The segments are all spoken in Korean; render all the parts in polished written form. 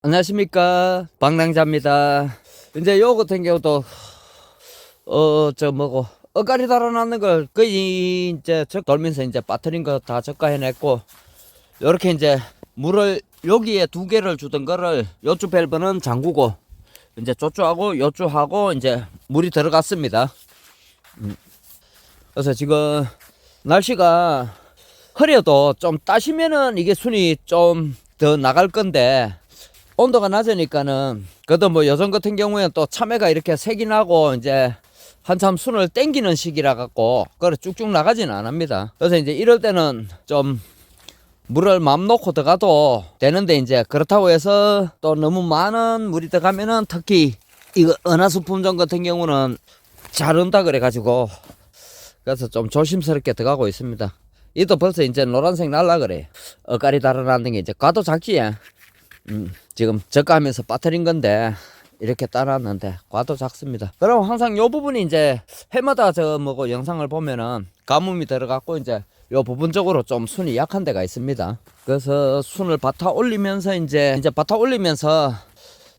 안녕하십니까, 방랑자입니다. 이제 요 같은 경우도 억가리 달아놨는 걸 거의 이제 돌면서 이제 빠뜨린 거 다 적가해냈고, 요렇게 이제 물을 여기에 두 개를 주던 거를 요쪽 밸브는 잠그고 이제 저쪽하고 요쪽하고 이제 물이 들어갔습니다. 그래서 지금 날씨가 흐려도 좀 따시면은 이게 순이 좀 더 나갈 건데, 온도가 낮으니까는, 그래도 뭐 요즘 같은 경우에는 또 참외가 이렇게 색이 나고 이제 한참 순을 땡기는 시기라 갖고 그래 쭉쭉 나가지는 않습니다. 그래서 이제 이럴 때는 좀 물을 맘 놓고 들어가도 되는데, 이제 그렇다고 해서 또 너무 많은 물이 들어가면은, 특히 이거 은하수 품종 같은 경우는 잘 온다 그래 가지고, 그래서 좀 조심스럽게 들어가고 있습니다. 이도 벌써 이제 노란색 날라 그래. 억가리 달아놨는 게 이제 과도 작지. 지금 저가하면서 빠뜨린 건데 이렇게 따놨는데 과도 작습니다. 그럼 항상 요 부분이 이제 해마다 영상을 보면은 가뭄이 들어갔고 이제 요 부분적으로 좀 순이 약한 데가 있습니다. 그래서 순을 바타 올리면서 이제 바타 올리면서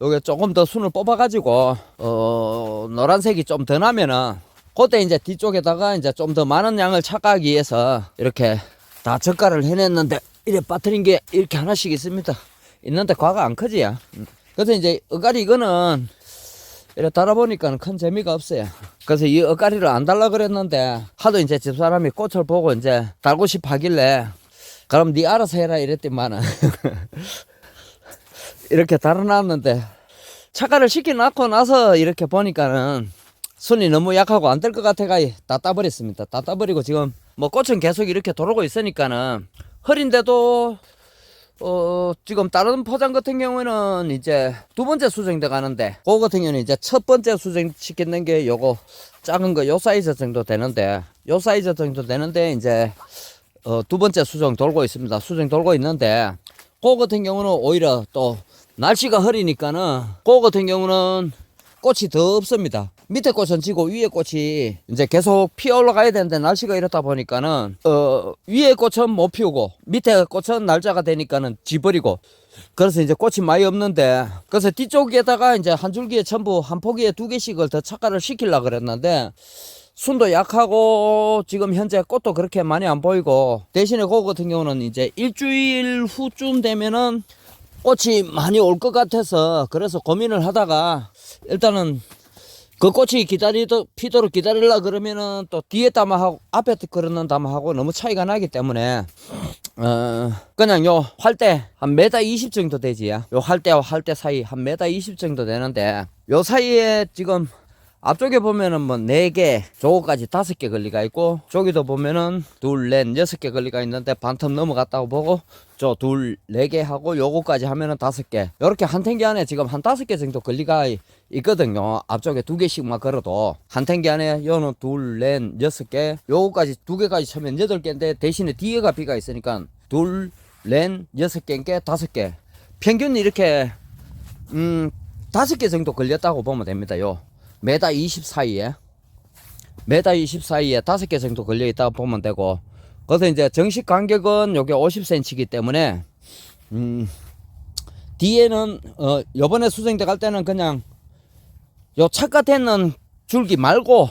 요게 조금 더 순을 뽑아 가지고 노란색이 좀 더 나면은, 그때 이제 뒤쪽에다가 이제 좀 더 많은 양을 착각하기 위해서 이렇게 다 젓갈을 해냈는데, 이래 빠뜨린 게 이렇게 하나씩 있습니다. 있는데 과가 안 크지. 그래서 이제 억가리 이거는 이렇게 달아보니까 큰 재미가 없어요. 그래서 이 억가리를 안 달라 그랬는데, 하도 이제 집사람이 꽃을 보고 이제 달고 싶어 하길래, 그럼 네 알아서 해라 이랬더만은 이렇게 달아놨는데, 착가를 시켜놓고 나서 이렇게 보니까는 순이 너무 약하고 안 될 것 같아가 다 따버렸습니다. 다 따버리고 지금 뭐 꽃은 계속 이렇게 돌아오고 있으니까는 흐린데도 지금 다른 포장 같은 경우에는 이제 두 번째 수정돼 가는데, 그거 같은 경우는 이제 첫 번째 수정 시켰는 게 요거 작은 거 요 사이즈 정도 되는데, 이제 두 번째 수정 돌고 있습니다. 수정 돌고 있는데, 그거 같은 경우는 오히려 또 날씨가 흐리니까는, 그거 같은 경우는 꽃이 더 없습니다. 밑에 꽃은 지고 위에 꽃이 이제 계속 피어 올라가야 되는데, 날씨가 이렇다 보니까는 위에 꽃은 못 피우고 밑에 꽃은 날짜가 되니까는 지버리고, 그래서 이제 꽃이 많이 없는데, 그래서 뒤쪽에다가 이제 한 줄기에 전부 한 포기에 두 개씩을 더 착가를 시키려고 그랬는데, 순도 약하고 지금 현재 꽃도 그렇게 많이 안 보이고, 대신에 그거 같은 경우는 이제 일주일 후쯤 되면은 꽃이 많이 올 것 같아서, 그래서 고민을 하다가 일단은 그 꽃이 피도록 기다리려 그러면은 또 뒤에 담아하고 앞에 그러는 담아하고 너무 차이가 나기 때문에, 그냥 요 활대 한 1m 20 정도 되지. 요 활대와 활대 사이 한 1m 20 정도 되는데, 요 사이에 지금 앞쪽에 보면은 뭐 4개, 저거까지 5개 걸리가 있고, 저기도 보면은 2, 4, 6개 걸리가 있는데 반텀 넘어갔다고 보고, 저 2, 4개 하고 요거까지 하면은 5개. 요렇게 한 탱기 안에 지금 한 5개 정도 걸리가 있거든요. 앞쪽에 2개씩만 걸어도 한 탱기 안에 요는 2, 4, 6개, 요거까지 2개까지 쳐면 8개인데, 대신에 뒤에가 비가 있으니까 2, 4, 6개인게 5개. 평균 이렇게 5개 정도 걸렸다고 보면 됩니다. 요 1m 20 사이에 5개 정도 걸려 있다고 보면 되고, 그래서 이제 정식 간격은 요게 50cm이기 때문에, 뒤에는 요번에 수정돼 갈 때는 그냥 요 착가되는 줄기 말고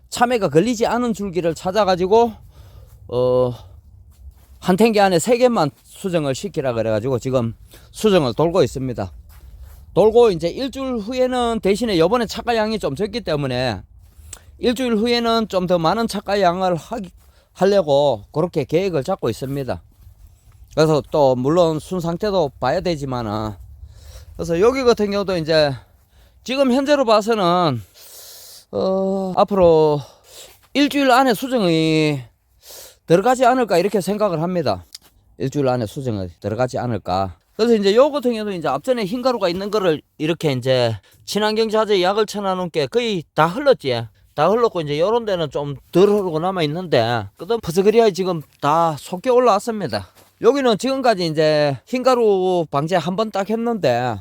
참외가 걸리지 않은 줄기를 찾아 가지고 한 탱기 안에 3개만 수정을 시키라 그래 가지고 지금 수정을 돌고 있습니다. 돌고 이제 일주일 후에는, 대신에 요번에 착가량이 좀 적기 때문에 일주일 후에는 좀 더 많은 착가량을 하려고 그렇게 계획을 잡고 있습니다. 그래서 또 물론 순 상태도 봐야 되지만은, 그래서 여기 같은 경우도 이제 지금 현재로 봐서는 앞으로 일주일 안에 수정이 들어가지 않을까 이렇게 생각을 합니다. 일주일 안에 수정이 들어가지 않을까. 그래서 이제 요 같은 경우도 이제 앞전에 흰가루가 있는 거를 이렇게 이제 친환경 자재 약을 쳐놔놓은 게 거의 다 흘렀지. 다 흘렀고 이제 요런 데는 좀 덜 흐르고 남아 있는데, 그다음 퍼스그리아 지금 다 속게 올라왔습니다. 여기는 지금까지 이제 흰가루 방제 한 번 딱 했는데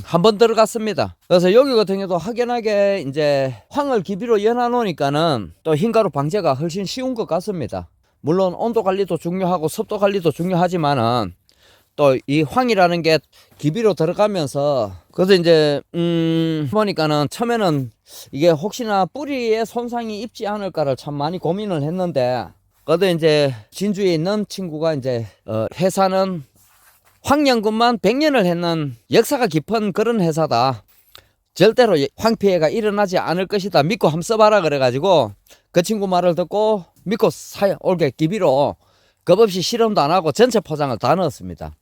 한 번 들어갔습니다. 그래서 여기 같은 경우도 확연하게 이제 황을 기비로 연해 놓으니까는 또 흰가루 방제가 훨씬 쉬운 것 같습니다. 물론 온도 관리도 중요하고 습도 관리도 중요하지만은, 또 이 황이라는 게 기비로 들어가면서 그래서 이제 보니까는 처음에는 이게 혹시나 뿌리에 손상이 입지 않을까를 참 많이 고민을 했는데 그래도 이제 진주에 있는 친구가 이제 회사는 황연금만 100년을 했는 역사가 깊은 그런 회사다. 절대로 황피해가 일어나지 않을 것이다 믿고 한번 써봐라 그래가지고 그 친구 말을 듣고 믿고 올게 기비로 겁없이 실험도 안 하고 전체 포장을 다 넣었습니다.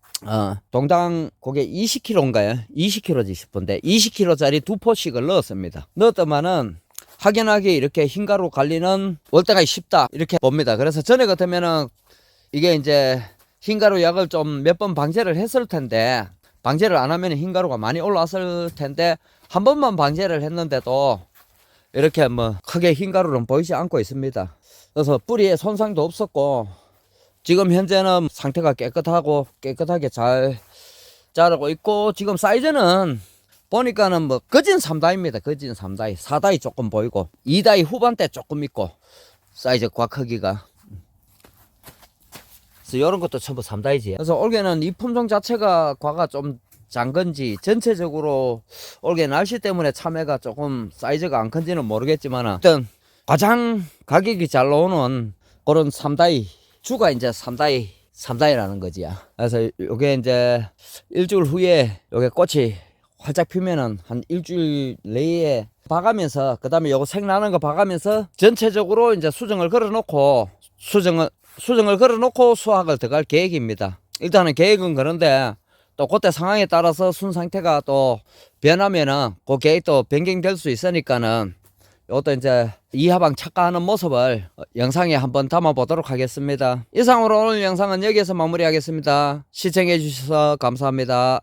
동당 그게 20kg인가요? 20kg지 싶은데 20kg짜리 2포씩을 넣었습니다. 넣었더만은 확연하게 이렇게 흰가루 관리는 월대가 쉽다 이렇게 봅니다. 그래서 전에 같으면은 이게 이제 흰가루 약을 좀 몇 번 방제를 했을 텐데 방제를 안 하면 흰가루가 많이 올라왔을 텐데 한 번만 방제를 했는데도 이렇게 뭐 크게 흰가루는 보이지 않고 있습니다. 그래서 뿌리에 손상도 없었고 지금 현재는 상태가 깨끗하게 잘 자라고 있고 지금 사이즈는 보니까는 뭐 거진 3다입니다. 거진 3다이 4다이 조금 보이고 2다이 후반대 조금 있고 사이즈 과 크기가 그래서 이런 것도 전부 3다이지. 그래서 올해는 이 품종 자체가 과가 좀 작은지 전체적으로 올해 날씨 때문에 참외가 조금 사이즈가 안 큰지는 모르겠지만 일단 가장 가격이 잘 나오는 그런 3다이 주가 이제 3다이라는 거지. 그래서 요게 이제 일주일 후에 요게 꽃이 활짝 피면은 한 일주일 내에 봐가면서 그 다음에 요거 색 나는 거 봐가면서 전체적으로 이제 수정을 걸어놓고 수정을 걸어놓고 수확을 들어갈 계획입니다. 일단은 계획은 그런데 또 그때 상황에 따라서 순 상태가 또 변하면은 그 계획도 변경될 수 있으니까는 이것도 이제 이하방 착과하는 모습을 영상에 한번 담아 보도록 하겠습니다. 이상으로 오늘 영상은 여기에서 마무리하겠습니다. 시청해 주셔서 감사합니다.